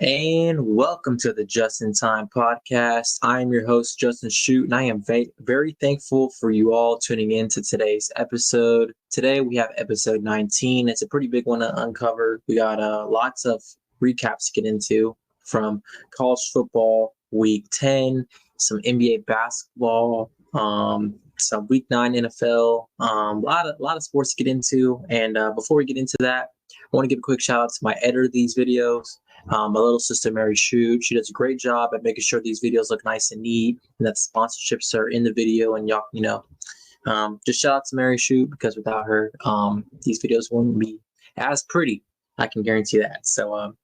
And welcome to the Just in Time podcast. I am your host, Justin Shute, and I am very thankful for you all tuning in to today's episode. Today we have episode 19. It's a pretty big one to uncover. We got lots of recaps to get into from college football, week 10, some NBA basketball, some week 9 NFL, a lot of sports to get into. And before we get into that, I want to give a quick shout out to my editor of these videos. My little sister, Mary Shute. She does a great job at making sure these videos look nice and neat and that the sponsorships are in the video. And y'all, just shout out to Mary Shute because without her, these videos wouldn't be as pretty. I can guarantee that. So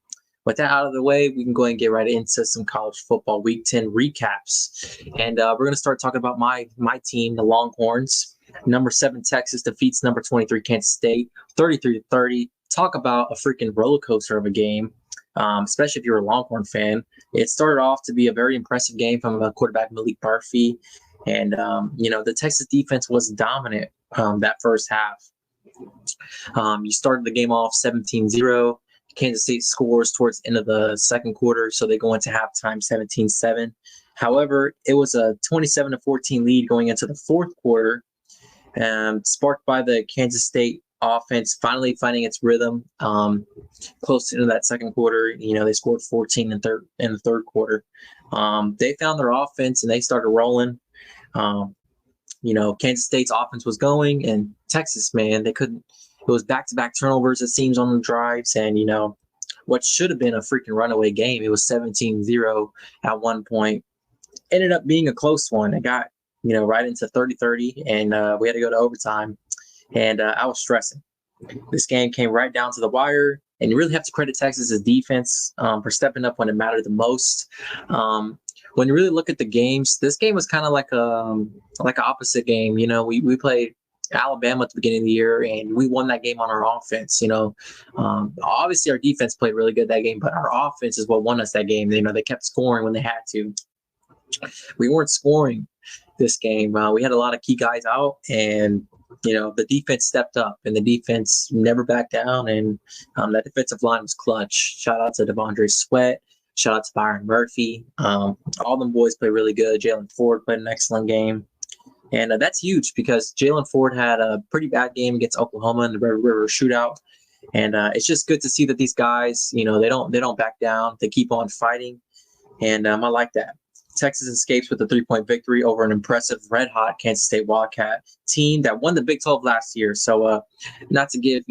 with that out of the way, we can go ahead and get right into some college football week 10 recaps. And we're going to start talking about my team, the Longhorns. Number 7 Texas defeats number 23 Kansas State, 33-30. Talk about a freaking roller coaster of a game. Especially if you're a Longhorn fan. It started off to be a very impressive game from quarterback Malik Murphy. And, the Texas defense was dominant that first half. You started the game off 17-0. Kansas State scores towards the end of the second quarter, so they go into halftime 17-7. However, it was a 27-14 lead going into the fourth quarter, sparked by the Kansas State offense finally finding its rhythm close to that second quarter. They scored 14 in the third quarter. They found their offense and they started rolling. Kansas State's offense was going, and Texas, man, they couldn't. It was back-to-back turnovers, it seems, on the drives. And, what should have been a freaking runaway game, it was 17-0 at one point. Ended up being a close one. It got, right into 30-30, and we had to go to overtime. And I was stressing. This game came right down to the wire, and you really have to credit Texas's defense for stepping up when it mattered the most. When you really look at the games, this game was kind of like an opposite game. We played Alabama at the beginning of the year, and we won that game on our offense. Obviously our defense played really good that game, but our offense is what won us that game. They kept scoring when they had to. We weren't scoring this game. We had a lot of key guys out, and the defense stepped up, and the defense never backed down, and that defensive line was clutch. Shout out to Devondre Sweat. Shout out to Byron Murphy. All them boys played really good. Jalen Ford played an excellent game. And that's huge because Jalen Ford had a pretty bad game against Oklahoma in the Red River Shootout. And it's just good to see that these guys, they don't back down. They keep on fighting. And I like that. Texas escapes with a 3-point victory over an impressive red-hot Kansas State Wildcat team that won the Big 12 last year. So not to give,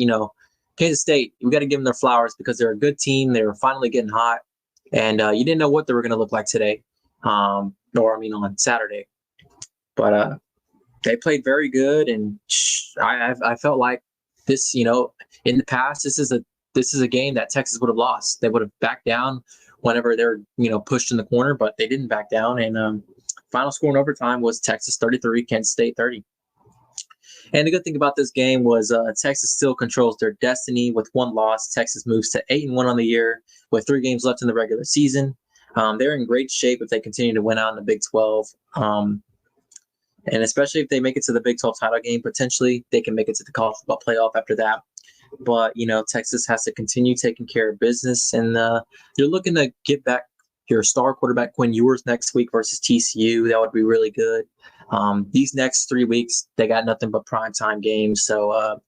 Kansas State, we got to give them their flowers because they're a good team. They were finally getting hot. And you didn't know what they were going to look like today, on Saturday. But they played very good, and I felt like this, in the past, this is a game that Texas would have lost. They would have backed down whenever they're, pushed in the corner, but they didn't back down. And final score in overtime was Texas 33, Kansas State 30. And the good thing about this game was Texas still controls their destiny with one loss. Texas moves to 8-1 on the year with 3 games left in the regular season. They're in great shape if they continue to win out in the Big 12. And especially if they make it to the Big 12 title game, potentially they can make it to the college football playoff after that. But, Texas has to continue taking care of business. And you're looking to get back your star quarterback, Quinn Ewers, next week versus TCU. That would be really good. These next 3 weeks, they got nothing but primetime games. So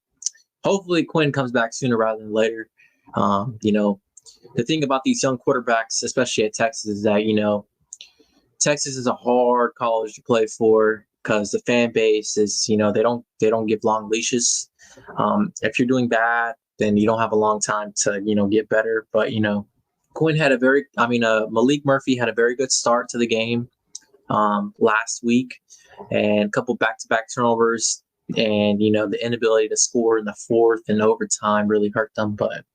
hopefully Quinn comes back sooner rather than later. The thing about these young quarterbacks, especially at Texas, is that, Texas is a hard college to play for because the fan base is, they don't give long leashes. If you're doing bad, then you don't have a long time to, get better. But, Quinn had Malik Murphy had a very good start to the game last week, and a couple back-to-back turnovers, and, the inability to score in the fourth and overtime really hurt them. But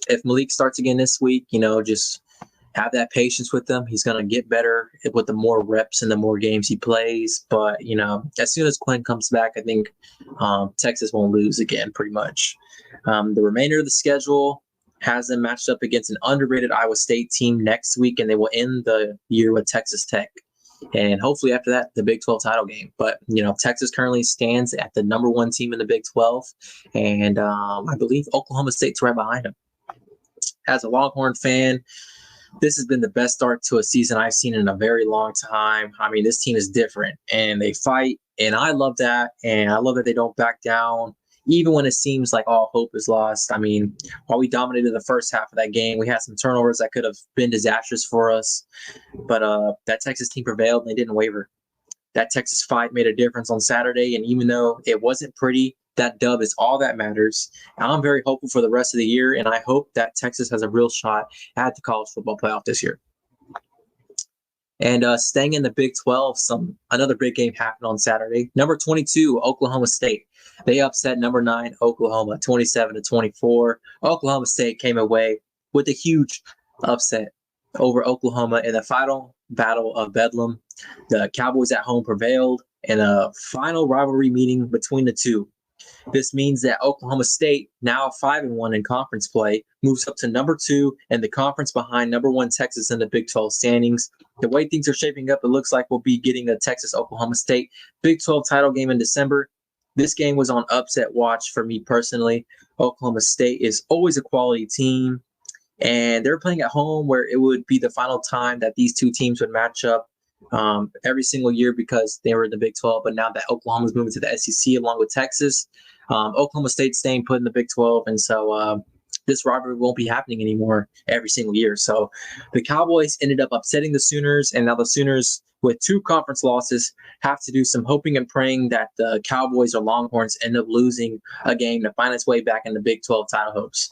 if Malik starts again this week, just have that patience with him. He's going to get better with the more reps and the more games he plays. But, as soon as Quinn comes back, I think Texas won't lose again pretty much. The remainder of the schedule has them matched up against an underrated Iowa State team next week, and they will end the year with Texas Tech. And hopefully after that, the Big 12 title game. But, Texas currently stands at the number 1 team in the Big 12. And I believe Oklahoma State's right behind them. as a Longhorn fan, this has been the best start to a season I've seen in a very long time. I mean, this team is different, and they fight, and I love that. And I love that they don't back down, even when it seems like all hope is lost. I mean, while we dominated the first half of that game, we had some turnovers that could have been disastrous for us. But that Texas team prevailed, and they didn't waver. That Texas fight made a difference on Saturday, and even though it wasn't pretty, that dub is all that matters. And I'm very hopeful for the rest of the year, and I hope that Texas has a real shot at the college football playoff this year. And staying in the Big 12, another big game happened on Saturday. Number 22, Oklahoma State. They upset number 9, Oklahoma, 27-24. Oklahoma State came away with a huge upset over Oklahoma in the final battle of Bedlam. The Cowboys at home prevailed in a final rivalry meeting between the two. This means that Oklahoma State, now 5-1 in conference play, moves up to number 2 in the conference behind number 1 Texas in the Big 12 standings. The way things are shaping up, it looks like we'll be getting a Texas-Oklahoma State Big 12 title game in December. This game was on upset watch for me personally. Oklahoma State is always a quality team, and they're playing at home where it would be the final time that these two teams would match up every single year because they were in the Big 12. But now that Oklahoma's moving to the SEC along with Texas, Oklahoma State's staying put in the Big 12. And so this rivalry won't be happening anymore every single year. So the Cowboys ended up upsetting the Sooners, and now the Sooners, with 2 conference losses, have to do some hoping and praying that the Cowboys or Longhorns end up losing a game to find its way back in the Big 12 title hopes.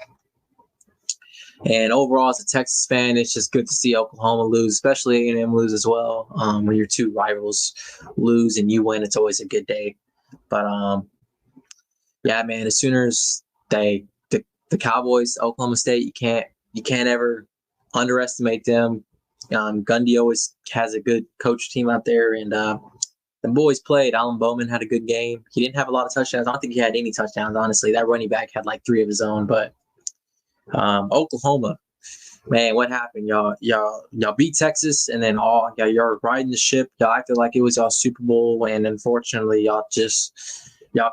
And overall, as a Texas fan, it's just good to see Oklahoma lose, especially A&M lose as well. When your 2 rivals lose and you win, it's always a good day. But yeah, man, the Sooners, the Cowboys, Oklahoma State, you can't ever underestimate them. Gundy always has a good coach team out there, and the boys played. Alan Bowman had a good game. He didn't have a lot of touchdowns. I don't think he had any touchdowns, honestly. That running back had like 3 of his own, but Oklahoma, man, what happened? Y'all beat Texas, and then y'all riding the ship. Y'all acted like it was y'all Super Bowl, and unfortunately, y'all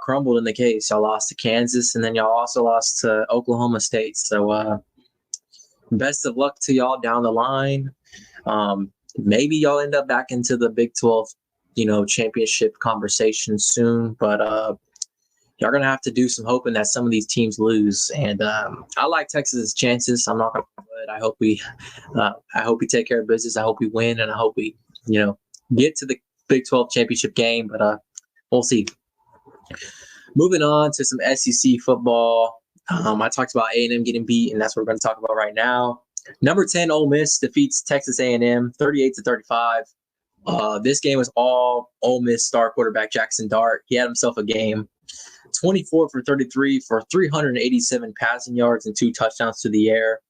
crumbled in the case. Y'all lost to Kansas, and then y'all also lost to Oklahoma State. So best of luck to y'all down the line. Maybe y'all end up back into the Big 12, championship conversation soon, but y'all gonna have to do some hoping that some of these teams lose. And I like Texas's chances. I'm not gonna, but I hope we take care of business. I hope we win, and I hope we, get to the Big 12 championship game. But we'll see. Moving on to some SEC football. I talked about A&M getting beat, and that's what we're going to talk about right now. Number 10, Ole Miss defeats Texas A&M 38-35. This game was all Ole Miss star quarterback Jackson Dart. He had himself a game. 24 for 33 for 387 passing yards and 2 touchdowns to the air.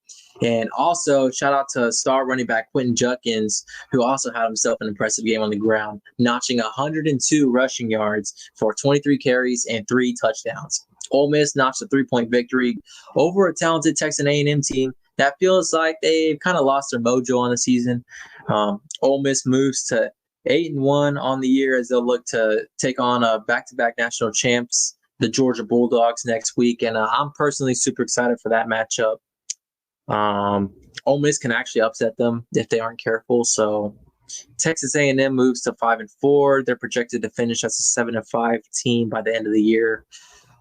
And also, shout out to star running back Quentin Judkins, who also had himself an impressive game on the ground, notching 102 rushing yards for 23 carries and 3 touchdowns. Ole Miss notched a 3-point victory over a talented Texas A&M team that feels like they've kind of lost their mojo on the season. Ole Miss moves to 8-1 on the year as they'll look to take on back-to-back national champs, the Georgia Bulldogs, next week. And I'm personally super excited for that matchup. Ole Miss can actually upset them if they aren't careful. So Texas A&M moves to 5-4. They're projected to finish as a 7-5 team by the end of the year.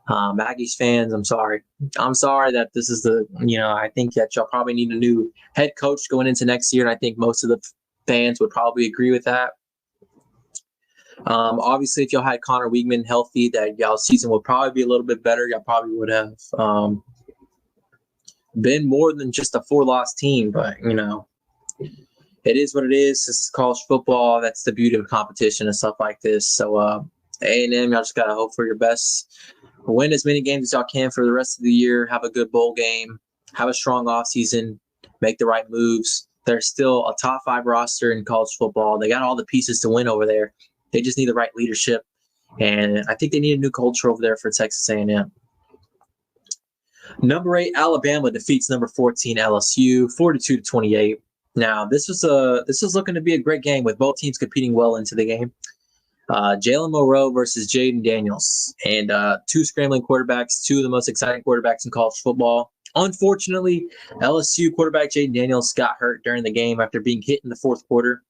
Aggies fans, I'm sorry. I'm sorry that this is I think that y'all probably need a new head coach going into next year, and I think most of the fans would probably agree with that. Obviously, if y'all had Connor Weigman healthy, that y'all's season would probably be a little bit better. Y'all probably would have been more than just a 4-loss team, but it is what it is. This is college football. That's the beauty of competition and stuff like this. So A&M, y'all just gotta hope for your best. Win as many games as y'all can for the rest of the year. Have a good bowl game. Have a strong offseason. Make the right moves. They're still a top 5 roster in college football. They got all the pieces to win over there. They just need the right leadership, and I think they need a new culture over there for Texas A&M. Number 8, Alabama defeats number 14, LSU, 42-28. Now, this is looking to be a great game with both teams competing well into the game. Jalen Monroe versus Jaden Daniels, and 2 scrambling quarterbacks, 2 of the most exciting quarterbacks in college football. Unfortunately, LSU quarterback Jaden Daniels got hurt during the game after being hit in the fourth quarter.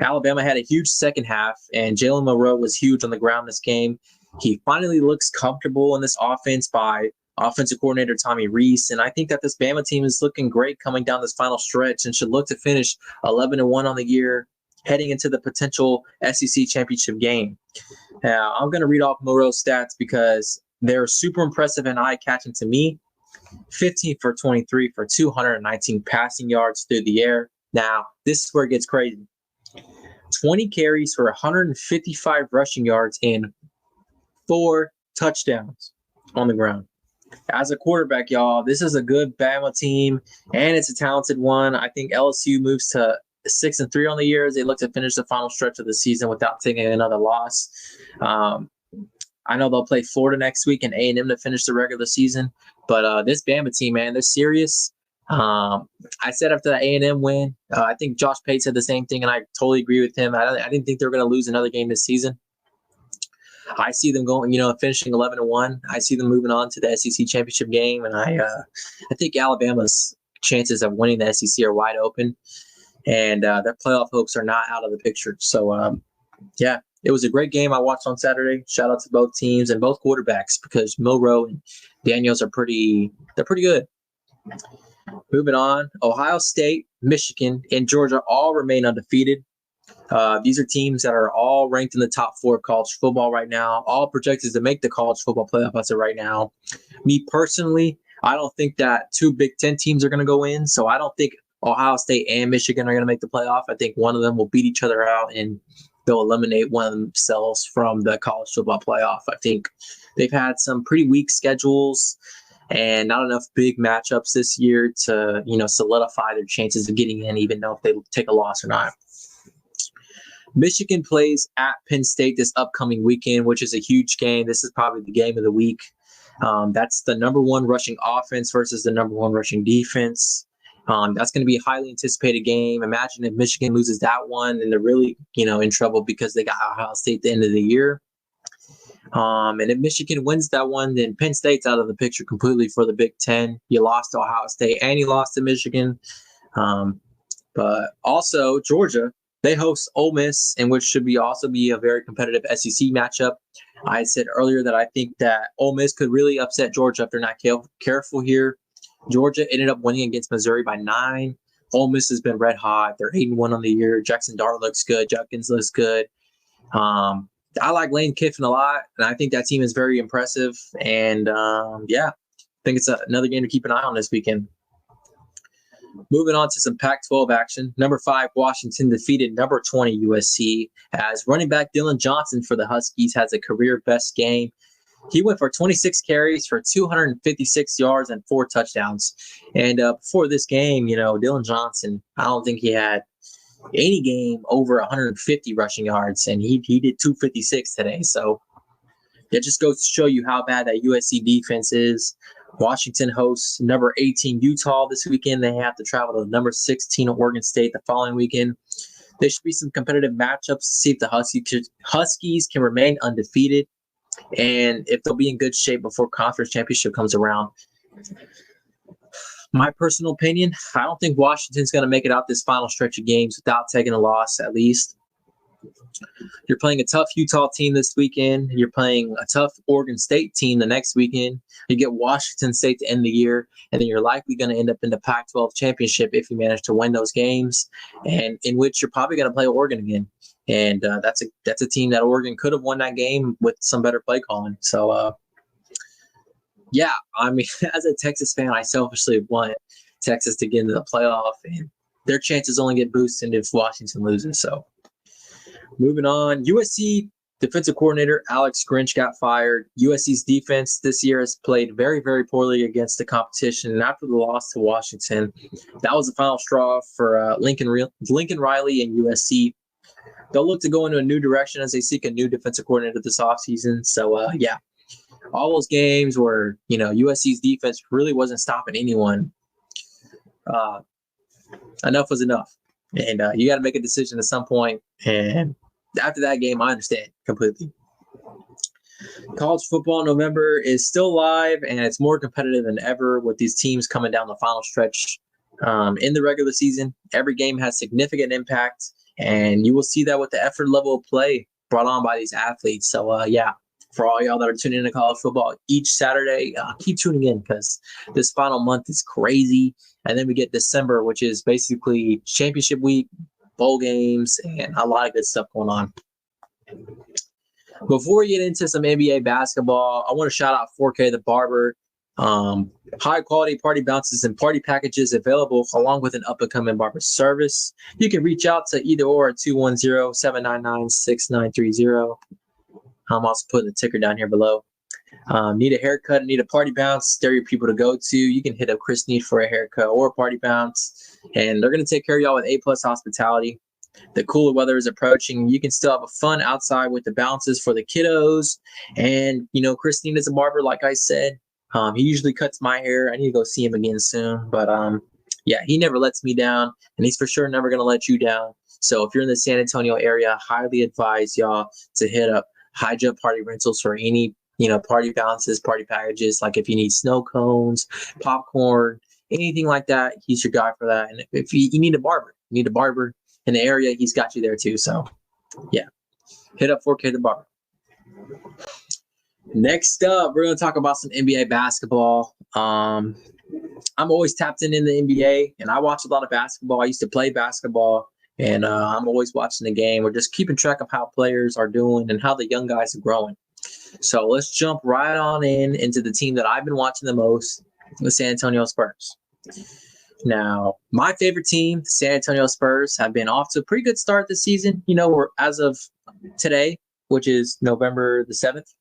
Alabama had a huge second half, and Jalen Monroe was huge on the ground this game. He finally looks comfortable in this offense by offensive coordinator Tommy Rees, and I think that this Bama team is looking great coming down this final stretch and should look to finish 11-1 on the year, heading into the potential SEC championship game. Now, I'm going to read off Monroe's stats because they're super impressive and eye-catching to me. 15 for 23 for 219 passing yards through the air. Now, this is where it gets crazy. 20 carries for 155 rushing yards and 4 touchdowns on the ground. As a quarterback, y'all, this is a good Bama team, and it's a talented one. I think LSU moves to 6-3 on the year as they look to finish the final stretch of the season without taking another loss. I know they'll play Florida next week and A&M to finish the regular season, but this Bama team, man, they're serious. I said after the A&M win, I think Josh Pate said the same thing, and I totally agree with him. I didn't think they were going to lose another game this season. I see them going, finishing 11-1. I see them moving on to the SEC championship game, and I think Alabama's chances of winning the SEC are wide open, and their playoff hopes are not out of the picture. So, yeah, it was a great game I watched on Saturday. Shout out to both teams and both quarterbacks because Monroe and Daniels are pretty good. Moving on, Ohio State, Michigan, and Georgia all remain undefeated. These are teams that are all ranked in the top 4 of college football right now, all projected to make the college football playoff as of right now. Me personally, I don't think that 2 Big Ten teams are going to go in, so I don't think Ohio State and Michigan are going to make the playoff. I think one of them will beat each other out, and they'll eliminate one of themselves from the college football playoff. I think they've had some pretty weak schedules and not enough big matchups this year to, solidify their chances of getting in, even though if they take a loss or not. Michigan plays at Penn State this upcoming weekend, which is a huge game. This is probably the game of the week. That's the number 1 rushing offense versus the number 1 rushing defense. That's going to be a highly anticipated game. Imagine if Michigan loses that one, and they're really, in trouble because they got Ohio State at the end of the year. And if Michigan wins that one, then Penn State's out of the picture completely for the Big Ten. You lost to Ohio State and you lost to Michigan. But also Georgia, they host Ole Miss, and which should also be a very competitive SEC matchup. I said earlier that I think that Ole Miss could really upset Georgia if they're not careful here. Georgia ended up winning against Missouri by 9. Ole Miss has been red hot. They're 8-1 on the year. Jackson Dart looks good. Judkins looks good. I like Lane Kiffin a lot, and I think that team is very impressive. And, I think it's another game to keep an eye on this weekend. Moving on to some Pac-12 action. Number 5, Washington defeated number 20 USC as running back Dylan Johnson for the Huskies has a career best game. He went for 26 carries for 256 yards and 4 touchdowns. And before this game, Dylan Johnson, I don't think he had any game over 150 rushing yards, and he did 256 today. So it just goes to show you how bad that USC defense is. Washington hosts number 18 Utah this weekend. They have to travel to number 16 Oregon State the following weekend. There should be some competitive matchups to see if the Huskies can remain undefeated and if they'll be in good shape before conference championship comes around. My personal opinion, I don't think Washington's going to make it out this final stretch of games without taking a loss at least. You're playing a tough Utah team this weekend. You're playing a tough Oregon State team the next weekend. You get Washington State to end the year, and then you're likely going to end up in the Pac-12 championship if you manage to win those games, and in which you're probably going to play Oregon again. And that's a team that Oregon could have won that game with some better play calling. So, as a Texas fan, I selfishly want Texas to get into the playoff, and their chances only get boosted if Washington loses. So, moving on, USC defensive coordinator Alex Grinch got fired. USC's defense this year has played very, very poorly against the competition, and after the loss to Washington, that was the final straw for Lincoln Riley and USC. They'll look to go into a new direction as they seek a new defensive coordinator this offseason. So, all those games where, USC's defense really wasn't stopping anyone, enough was enough. And you got to make a decision at some point. And after that game, I understand completely. College football November is still live, and it's more competitive than ever with these teams coming down the final stretch in the regular season. Every game has significant impact, and you will see that with the effort level of play brought on by these athletes. So, yeah, for all y'all that are tuning into college football each Saturday, keep tuning in because this final month is crazy. And then we get December, which is basically championship week, bowl games, and a lot of good stuff going on. Before we get into some NBA basketball, I want to shout out 4K the Barber. High quality party bounces and party packages available along with an up-and-coming barber service. You can reach out to either or at 210-799-6930. I'm also putting the ticker down here below. Need a haircut, need a party bounce, they're your people to go to. You can hit up Chris Need for a haircut or a party bounce, and they're going to take care of y'all with A+ hospitality. The cooler weather is approaching. You can still have a fun outside with the bounces for the kiddos. And, Christine is a barber, like I said. He usually cuts my hair. I need to go see him again soon. But, yeah, he never lets me down, and he's for sure never going to let you down. So if you're in the San Antonio area, highly advise y'all to hit up High Jump Party Rentals for any, party bounces, party packages. Like if you need snow cones, popcorn, anything like that, he's your guy for that. And if you need a barber, in the area, he's got you there too. So, yeah, hit up 4K the Barber. Next up, we're going to talk about some NBA basketball. I'm always tapped in the NBA, and I watch a lot of basketball. I used to play basketball, and I'm always watching the game. We're just keeping track of how players are doing and how the young guys are growing. So let's jump right on into the team that I've been watching the most, the San Antonio Spurs. Now, my favorite team, the San Antonio Spurs, have been off to a pretty good start this season. We're as of today, which is November the 7th,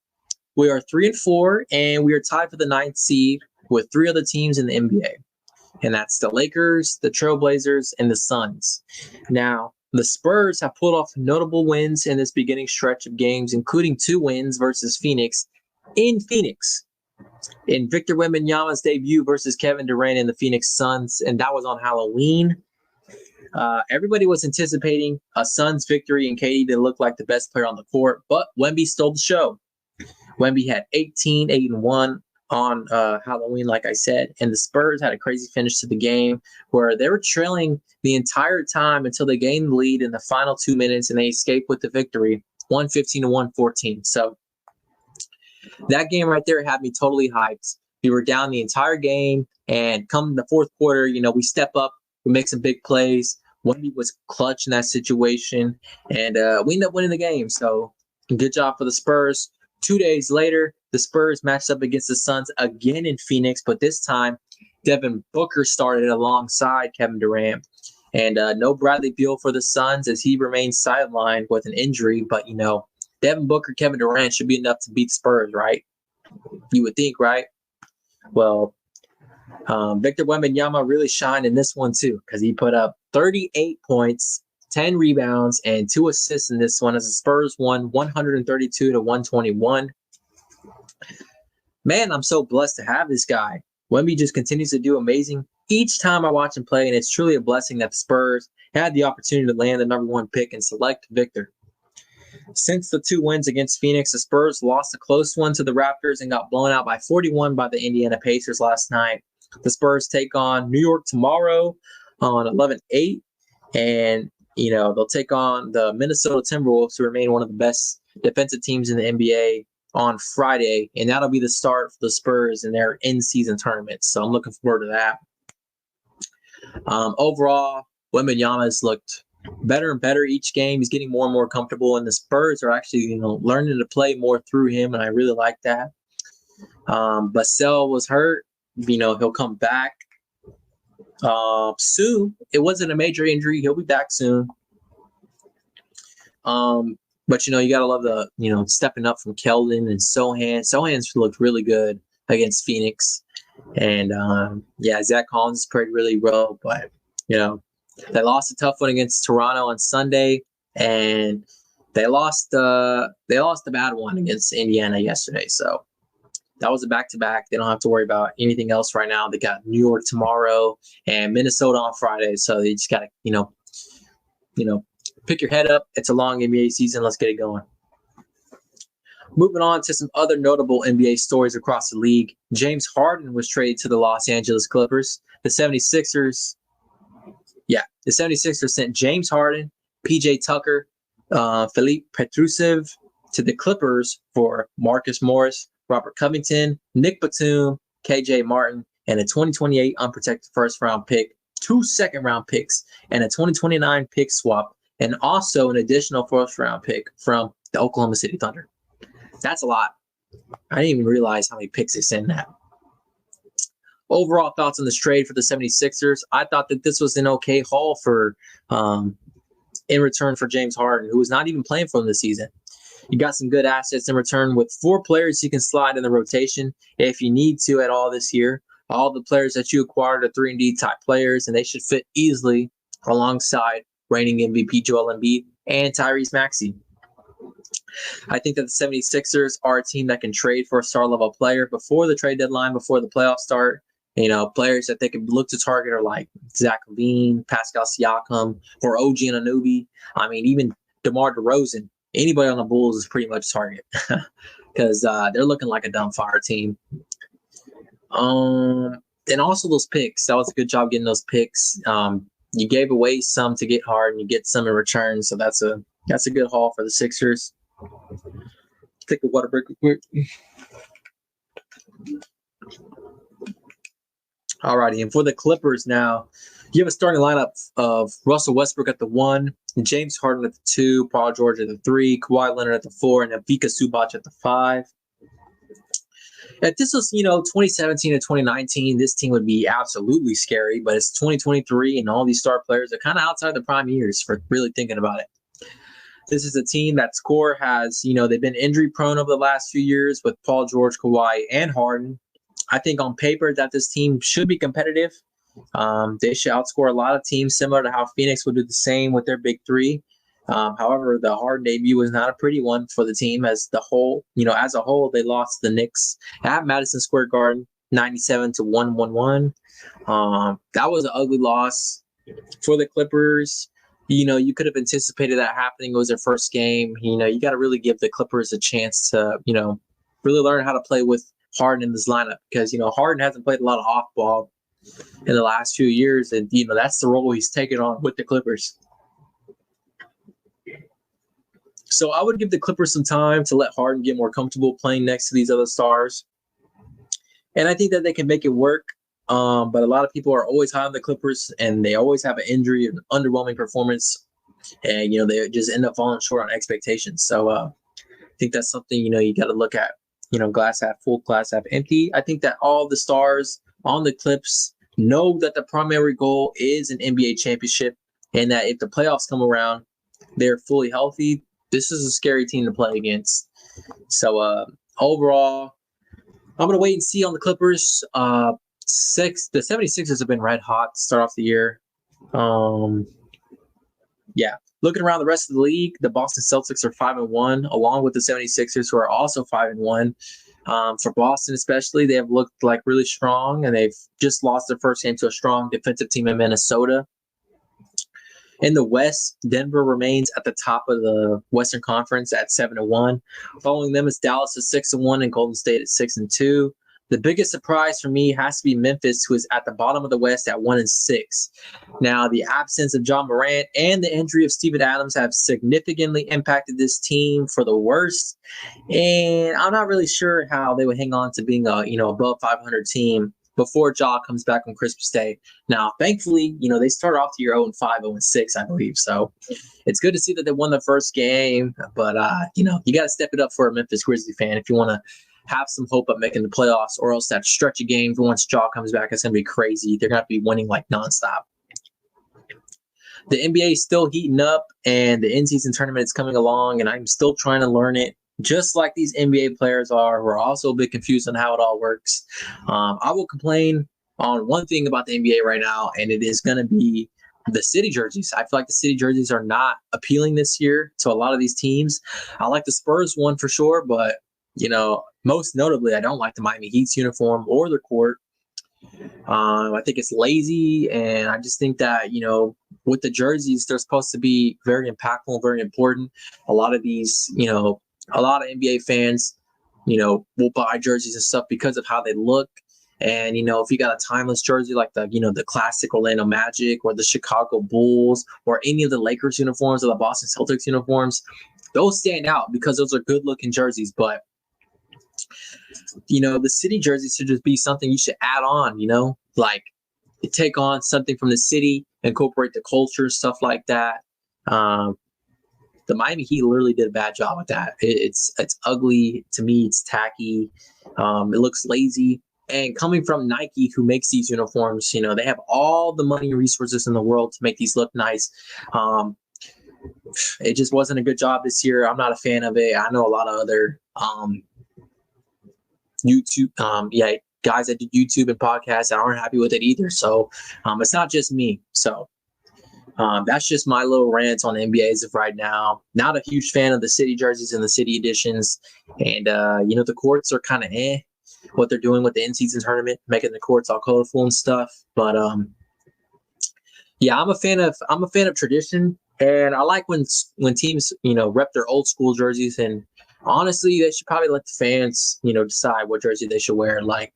we are 3-4, and we are tied for the 9th seed with 3 other teams in the NBA. And that's the Lakers, the Trailblazers, and the Suns. Now, the Spurs have pulled off notable wins in this beginning stretch of games, including 2 wins versus Phoenix in Phoenix. In Victor Wembanyama's debut versus Kevin Durant and the Phoenix Suns, and that was on Halloween. Everybody was anticipating a Suns victory, and KD didn't look like the best player on the court, but Wemby stole the show. Wemby had 18, 8-1 on Halloween, like I said, and the Spurs had a crazy finish to the game where they were trailing the entire time until they gained the lead in the final 2 minutes, and they escaped with the victory, 115-114. So that game right there had me totally hyped. We were down the entire game, and come the fourth quarter, we step up, we make some big plays. Wemby was clutch in that situation, and we ended up winning the game. So good job for the Spurs. 2 days later, the Spurs matched up against the Suns again in Phoenix, but this time Devin Booker started alongside Kevin Durant. And no Bradley Beal for the Suns as he remains sidelined with an injury, but Devin Booker, Kevin Durant should be enough to beat Spurs, right? You would think, right? Well, Victor Wembanyama really shined in this one too because he put up 38 points, 10 rebounds, and 2 assists in this one as the Spurs won 132-121. Man, I'm so blessed to have this guy. Wemby just continues to do amazing each time I watch him play, and it's truly a blessing that the Spurs had the opportunity to land the number 1 pick and select Victor. Since the 2 wins against Phoenix, the Spurs lost a close one to the Raptors and got blown out by 41 by the Indiana Pacers last night. The Spurs take on New York tomorrow on 11/8, and they'll take on the Minnesota Timberwolves, who remain one of the best defensive teams in the NBA, on Friday, and that'll be the start for the Spurs in their in-season tournament. So I'm looking forward to that. Overall, Wembanyama has looked better and better each game. He's getting more and more comfortable, and the Spurs are actually, learning to play more through him, and I really like that. Vassell was hurt. He'll come back soon. It wasn't a major injury. He'll be back soon. But you gotta love the stepping up from Keldon and Sohan. Sohan's looked really good against Phoenix, and Zach Collins played really well. But they lost a tough one against Toronto on Sunday, and they lost the bad one against Indiana yesterday. So that was a back-to-back. They don't have to worry about anything else right now. They got New York tomorrow and Minnesota on Friday. So they just gotta pick your head up. It's a long NBA season. Let's get it going. Moving on to some other notable NBA stories across the league. James Harden was traded to the Los Angeles Clippers. The 76ers sent James Harden, PJ Tucker, Philippe Petrusev to the Clippers for Marcus Morris, Robert Covington, Nick Batum, KJ Martin, and a 2028 unprotected first-round pick, 2 second-round picks, and a 2029 pick swap, and also an additional first-round pick from the Oklahoma City Thunder. That's a lot. I didn't even realize how many picks they sent out. Overall thoughts on this trade for the 76ers. I thought that this was an okay haul for in return for James Harden, who was not even playing for them this season. You got some good assets in return with 4 players you can slide in the rotation if you need to at all this year. All the players that you acquired are 3-and-D type players, and they should fit easily alongside reigning MVP Joel Embiid and Tyrese Maxey. I think that the 76ers are a team that can trade for a star-level player before the trade deadline, before the playoffs start. You know, players that they could look to target are like Zach LaVine, Pascal Siakam, or OG Anunoby. I mean, even DeMar DeRozan. Anybody on the Bulls is pretty much target because they're looking like a dumbfire team. And also those picks. That was a good job getting those picks. You gave away some to get Harden, you get some in return, so that's a good haul for the Sixers. Take the water break real quick. Alrighty, and for the Clippers now, you have a starting lineup of Russell Westbrook at the 1, James Harden at the 2, Paul George at the 3, Kawhi Leonard at the 4, and Ivica Zubac at the 5. If this was, 2017 and 2019, this team would be absolutely scary, but it's 2023, and all these star players are kind of outside the prime years for really thinking about it. This is a team that's core has, they've been injury prone over the last few years with Paul George, Kawhi, and Harden. I think on paper that this team should be competitive. They should outscore a lot of teams, similar to how Phoenix would do the same with their big 3. However, the Harden debut was not a pretty one for the team as a whole, they lost the Knicks at Madison Square Garden, 97-111. That was an ugly loss for the Clippers. You could have anticipated that happening. It was their first game. You got to really give the Clippers a chance to, really learn how to play with Harden in this lineup because, Harden hasn't played a lot of off ball in the last few years. And, that's the role he's taken on with the Clippers. So I would give the Clippers some time to let Harden get more comfortable playing next to these other stars. And I think that they can make it work. But a lot of people are always high on the Clippers, and they always have an injury, an underwhelming performance. And, they just end up falling short on expectations. So I think that's something, you got to look at, glass half full, glass half empty. I think that all the stars on the Clips know that the primary goal is an NBA championship and that if the playoffs come around, they're fully healthy. This is a scary team to play against. So overall, I'm going to wait and see on the Clippers. The 76ers have been red hot to start off the year. Looking around the rest of the league, the Boston Celtics are 5-1, along with the 76ers, who are also 5-1. For Boston especially, they have looked like really strong, and they've just lost their first game to a strong defensive team in Minnesota. In the West, Denver remains at the top of the Western Conference at 7-1. Following them is Dallas at 6-1 and Golden State at 6-2. The biggest surprise for me has to be Memphis, who is at the bottom of the West at 1-6. Now, the absence of John Morant and the injury of Steven Adams have significantly impacted this team for the worst. And I'm not really sure how they would hang on to being a above 500 team before Ja comes back on Christmas Day. Now, thankfully, they start off the year 0-5, 0-6, I believe. So it's good to see that they won the first game. But, you got to step it up for a Memphis Grizzly fan if you want to have some hope of making the playoffs, or else that stretch of games once Ja comes back, it's going to be crazy. They're going to be winning like nonstop. The NBA is still heating up, and the in-season tournament is coming along, and I'm still trying to learn it, just like these NBA players are, who are also a bit confused on how it all works. I will complain on one thing about the NBA right now, and it is going to be the city jerseys. I feel like the city jerseys are not appealing this year to a lot of these teams. I like the Spurs one for sure, but most notably, I don't like the Miami Heat's uniform or their court. I think it's lazy, and I just think that, with the jerseys, they're supposed to be very impactful, very important. A lot of these, a lot of NBA fans, will buy jerseys and stuff because of how they look. And, if you got a timeless jersey like the classic Orlando Magic or the Chicago Bulls or any of the Lakers uniforms or the Boston Celtics uniforms, those stand out because those are good looking jerseys. But, the city jerseys should just be something you should add on, like take on something from the city, incorporate the culture, stuff like that. The Miami Heat literally did a bad job with that. It's ugly to me. It's tacky. It looks lazy. And coming from Nike, who makes these uniforms, they have all the money and resources in the world to make these look nice. It just wasn't a good job this year. I'm not a fan of it. I know a lot of other YouTube, guys that do YouTube and podcasts that aren't happy with it either. So it's not just me. So that's just my little rant on the NBA as of right now. Not a huge fan of the city jerseys and the city editions. And, the courts are kind of what they're doing with the in-season tournament, making the courts all colorful and stuff. But I'm a fan of tradition, and I like when teams rep their old school jerseys. And honestly, they should probably let the fans decide what jersey they should wear. Like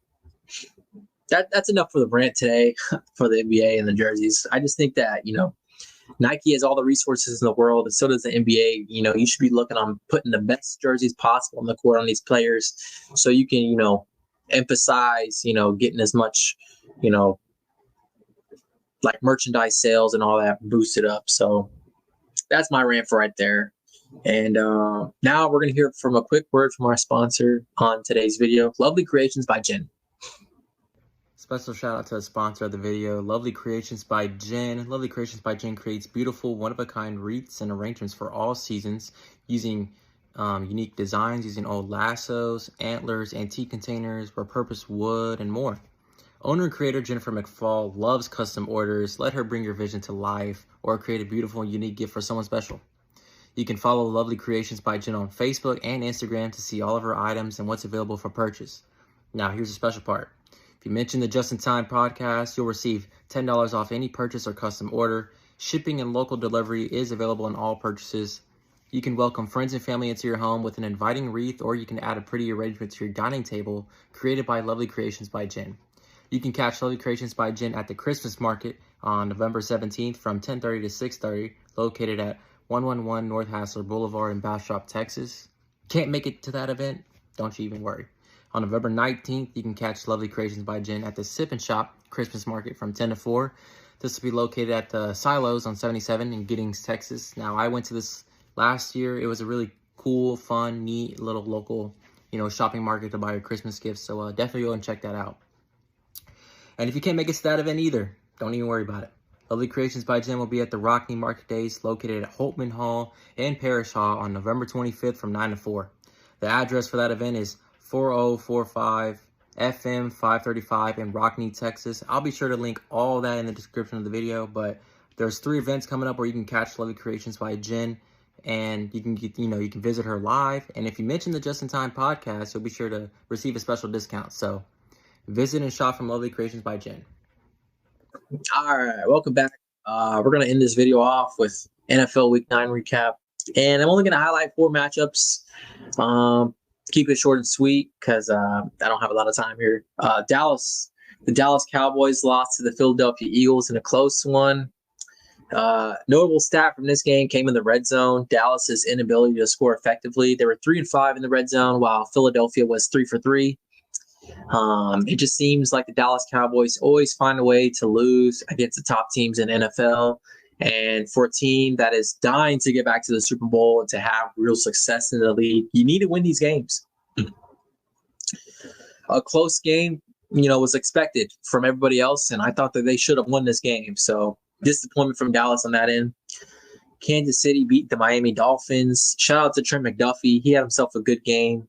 that's enough for the rant today for the NBA and the jerseys. I just think that Nike has all the resources in the world, and so does the NBA. You should be looking on putting the best jerseys possible on the court on these players, so you can emphasize getting as much like merchandise sales and all that boosted up. So that's my rant for right there. And now we're going to hear from a quick word from our sponsor on today's video, LoveLee Creations by Jen. Special shout out to the sponsor of the video, LoveLee Creations by Jen. LoveLee Creations by Jen creates beautiful, one-of-a-kind wreaths and arrangements for all seasons using unique designs, using old lassos, antlers, antique containers, repurposed wood, and more. Owner and creator Jennifer McFall loves custom orders. Let her bring your vision to life or create a beautiful and unique gift for someone special. You can follow LoveLee Creations by Jen on Facebook and Instagram to see all of her items and what's available for purchase. Now, here's the special part. If you mention the Just in Time podcast, you'll receive $10 off any purchase or custom order. Shipping and local delivery is available on all purchases. You can welcome friends and family into your home with an inviting wreath, or you can add a pretty arrangement to your dining table created by LoveLee Creations by Jen. You can catch LoveLee Creations by Jen at the Christmas market on November 17th from 10:30 to 6:30, located at 111 North Hassler Boulevard in Bastrop, Texas. Can't make it to that event? Don't you even worry. On November 19th, you can catch LoveLee Creations by Jen at the Sip and Shop Christmas market from 10 to 4. This will be located at the Silos on 77 in Giddings, Texas. Now, I went to this last year. It was a really cool, fun, neat little local, shopping market to buy your Christmas gifts. So definitely go and check that out. And if you can't make it to that event either, don't even worry about it. LoveLee Creations by Jen will be at the Rockney Market Days located at Holtman Hall and Parish Hall on November 25th from 9 to 4. The address for that event is 4045 FM 535 in Rockney, Texas. I'll be sure to link all that in the description of the video, but there's 3 events coming up where you can catch LoveLee Creations by Jen, and you can get, you can visit her live. And if you mention the Just in Time podcast, you'll be sure to receive a special discount. So visit and shop from LoveLee Creations by Jen. All right, welcome back. We're going to end this video off with NFL Week 9 recap. And I'm only going to highlight 4 matchups. Keep it short and sweet because I don't have a lot of time here. The Dallas Cowboys lost to the Philadelphia Eagles in a close one. Notable stat from this game came in the red zone. Dallas's inability to score effectively. They were 3-5 in the red zone, while Philadelphia was 3 for 3. It just seems like the Dallas Cowboys always find a way to lose against the top teams in NFL. And for a team that is dying to get back to the Super Bowl and to have real success in the league, you need to win these games. A close game, was expected from everybody else, and I thought that they should have won this game. So disappointment from Dallas on that end. Kansas City beat the Miami Dolphins. Shout out to Trent McDuffie. He had himself a good game.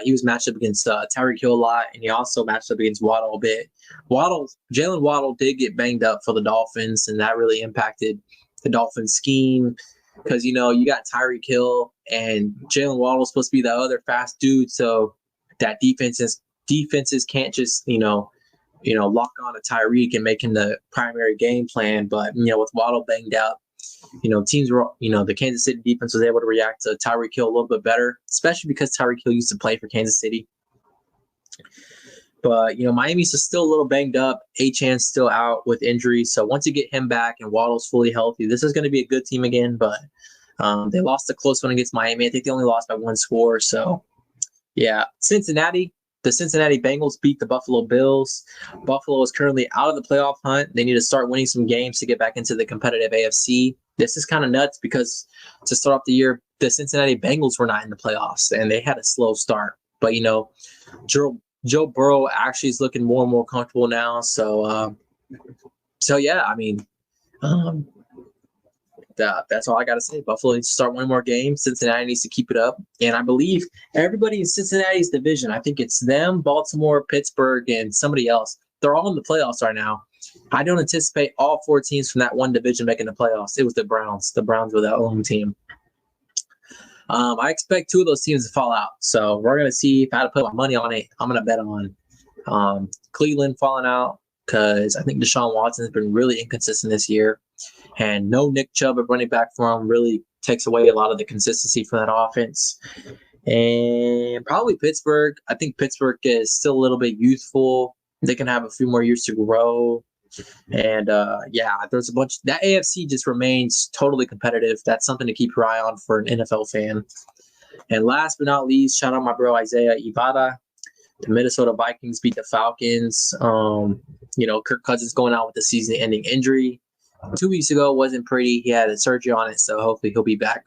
He was matched up against Tyreek Hill a lot, and he also matched up against Waddle a bit. Jalen Waddle did get banged up for the Dolphins, and that really impacted the Dolphins scheme because, you got Tyreek Hill, and Jalen Waddle is supposed to be the other fast dude, so that defenses can't just, lock on to Tyreek and make him the primary game plan. But, with Waddle banged out, teams were, the Kansas City defense was able to react to Tyreek Hill a little bit better, especially because Tyreek Hill used to play for Kansas City. But, Miami's still a little banged up. Achan's still out with injury. So once you get him back and Waddle's fully healthy, this is going to be a good team again. But they lost a close one against Miami. I think they only lost by 1 score. So, yeah. The Cincinnati Bengals beat the Buffalo Bills. Buffalo is currently out of the playoff hunt. They need to start winning some games to get back into the competitive AFC. This is kind of nuts because to start off the year, the Cincinnati Bengals were not in the playoffs, and they had a slow start. But, Joe Burrow actually is looking more and more comfortable now. So yeah, I mean, that's all I got to say. Buffalo needs to start winning more games. Cincinnati needs to keep it up. And I believe everybody in Cincinnati's division, I think it's them, Baltimore, Pittsburgh, and somebody else. They're all in the playoffs right now. I don't anticipate all 4 teams from that one division making the playoffs. It was the Browns. The Browns were that home team. I expect 2 of those teams to fall out. So we're going to see if I had to put my money on it. I'm going to bet on Cleveland falling out because I think Deshaun Watson has been really inconsistent this year. And no Nick Chubb at running back for him really takes away a lot of the consistency from that offense. And probably Pittsburgh. I think Pittsburgh is still a little bit youthful. They can have a few more years to grow. And there's a bunch. That AFC just remains totally competitive. That's something to keep your eye on for an NFL fan. And last but not least, shout out my bro Isaiah Ibada. The Minnesota Vikings beat the Falcons. Kirk Cousins going out with the season-ending injury 2 weeks ago wasn't pretty. He had a surgery on it, so hopefully he'll be back.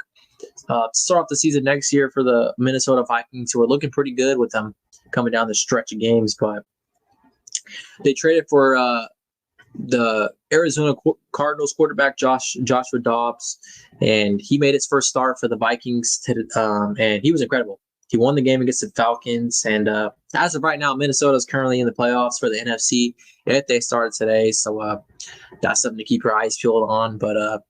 To start off the season next year for the Minnesota Vikings, who are looking pretty good with them coming down the stretch of games, but they traded for the Arizona Cardinals quarterback Joshua Dobbs, and he made his first start for the Vikings, and he was incredible. He won the game against the Falcons, and as of right now, Minnesota is currently in the playoffs for the NFC if they started today, so that's something to keep your eyes peeled on. But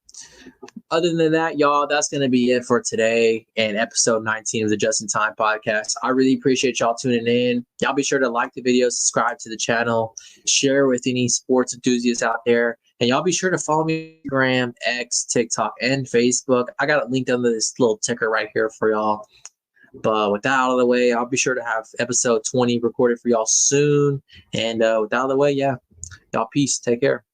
other than that, y'all, that's going to be it for today and episode 19 of the Just in Time podcast. I really appreciate y'all tuning in. Y'all be sure to like the video, subscribe to the channel, share with any sports enthusiasts out there. And y'all be sure to follow me on Instagram, X, TikTok, and Facebook. I got it linked under this little ticker right here for y'all. But with that out of the way, I'll be sure to have episode 20 recorded for y'all soon. And with that out of the way, yeah, y'all peace. Take care.